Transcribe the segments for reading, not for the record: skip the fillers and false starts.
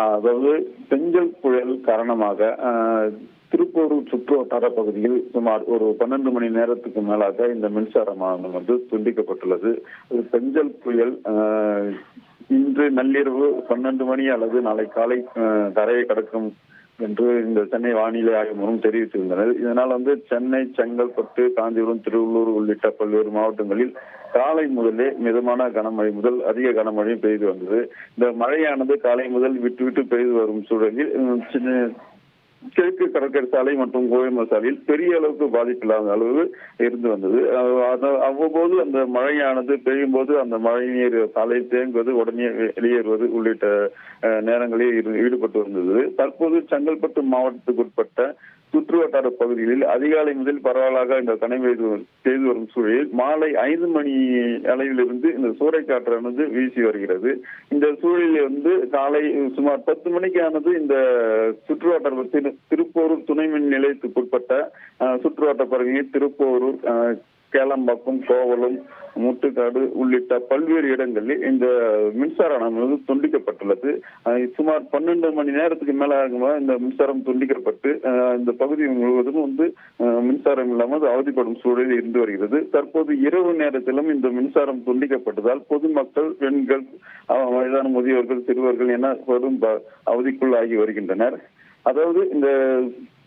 அதாவது பெஞ்சல் புயல் காரணமாக திருப்போரூர் சுற்று வட்டார பகுதியில் சுமார் ஒரு 12 மணி நேரத்துக்கு மேலாக இந்த மின்சாரமானது துண்டிக்கப்பட்டுள்ளது. பெஞ்சல் புயல் இன்று நள்ளிரவு 12 மணி அல்லது நாளை காலை கரையை கடக்கும் என்று இந்த சென்னை வானிலை ஆய்வு மூலம் தெரிவித்திருந்தனர். இதனால் சென்னை, செங்கல்பட்டு, காஞ்சிபுரம், திருவள்ளூர் உள்ளிட்ட பல்வேறு மாவட்டங்களில் காலை முதலே மிதமான கனமழை முதல் அதிக கனமழை பெய்து வந்தது. இந்த மழையானது காலை முதல் விட்டு விட்டு பெய்து வரும் சூழலில் கிழக்கு கடற்கரை சாலை மற்றும் கோயம்பு சாலையில் பெரிய அளவுக்கு பாதிப்பில்லாத அளவு இருந்து வந்தது. அவ்வப்போது அந்த மழையானது பெய்யும் போது அந்த மழை நீர் சாலையில் தேங்குவது, உடனே வெளியேறுவது உள்ளிட்ட நேரங்களில் ஈடுபட்டு வந்தது. தற்போது செங்கல்பட்டு மாவட்டத்துக்கு உட்பட்ட சுற்று வட்டார பகுதிகளில் அதிகாலை முதல் பரவலாக இந்த கனை பெய்து வரும் சூழலில் மாலை 5 மணி அளவிலிருந்து இந்த சூறைக்காற்றானது வீசி வருகிறது. இந்த சூழலில் காலை சுமார் 10 மணிக்கானது இந்த சுற்று வட்டார திருப்போரூர் துணை மின் நிலையத்துக்கு உட்பட்ட சுற்று வட்டார பகுதியில் திருப்போரூர், கேளம்பாக்கம், கோவளம், முட்டுக்காடு உள்ளிட்ட பல்வேறு இடங்களில் இந்த மின்சாரம் துண்டிக்கப்பட்டுள்ளது. சுமார் 12 மணி நேரத்துக்கு மேலாக இந்த மின்சாரம் துண்டிக்கப்பட்டு இந்த பகுதி முழுவதும் மின்சாரம் இல்லாமல் அவதிப்படும் சூழலில் இருந்து வருகிறது. தற்போது இரவு நேரத்திலும் இந்த மின்சாரம் துண்டிக்கப்பட்டதால் பொதுமக்கள், பெண்கள், வயதான முதியோர்கள், சிறுவர்கள் என பெரும் அவதிக்குள்ளாகி வருகின்றனர். அதாவது இந்த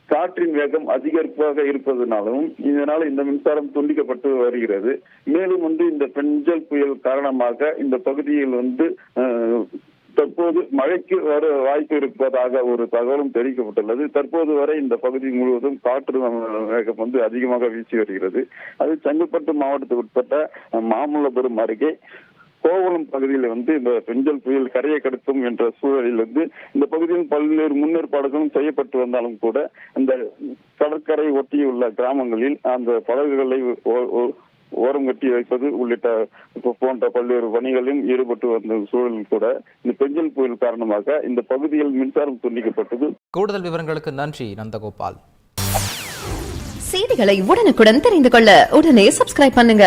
காற்றின் வேகம் அதிகரிப்பாக இருப்பதனாலும் இதனால் இந்த மின்சாரம் துண்டிக்கப்பட்டு வருகிறது. மேலும் இந்த பெஞ்சல் புயல் காரணமாக இந்த பகுதியில் தற்போது மழைக்கு வர வாய்ப்பு இருப்பதாக ஒரு தகவலும் தெரிவிக்கப்பட்டுள்ளது. தற்போது வரை இந்த பகுதி முழுவதும் காற்று வேகம் அதிகமாக வீசி வருகிறது. அது செங்கல்பட்டு மாவட்டத்துக்கு உட்பட்ட மாமல்லபுரம் அருகே கோவளம் பகுதியில் இந்த பெஞ்சல் புயல் கரையை கடக்கும் என்ற சூழலில் இந்த பகுதியில் பல்வேறு முன்னேற்பாடுகளும் செய்யப்பட்டு வந்தாலும் கூட இந்த கடற்கரை ஒட்டியுள்ள கிராமங்களில் அந்த படகுகளை ஓரம் கட்டி வைப்பது உள்ளிட்ட போன்ற பல்வேறு பணிகளிலும் ஈடுபட்டு வந்த சூழலில் கூட இந்த பெஞ்சல் புயல் காரணமாக இந்த பகுதியில் மின்சாரம் துண்டிக்கப்பட்டது. கூடுதல் விவரங்களுக்கு நன்றி நந்தகோபால். செய்திகளை உடனுக்குடன் தெரிந்து கொள்ள உடனே சப்ஸ்கிரைப் பண்ணுங்க.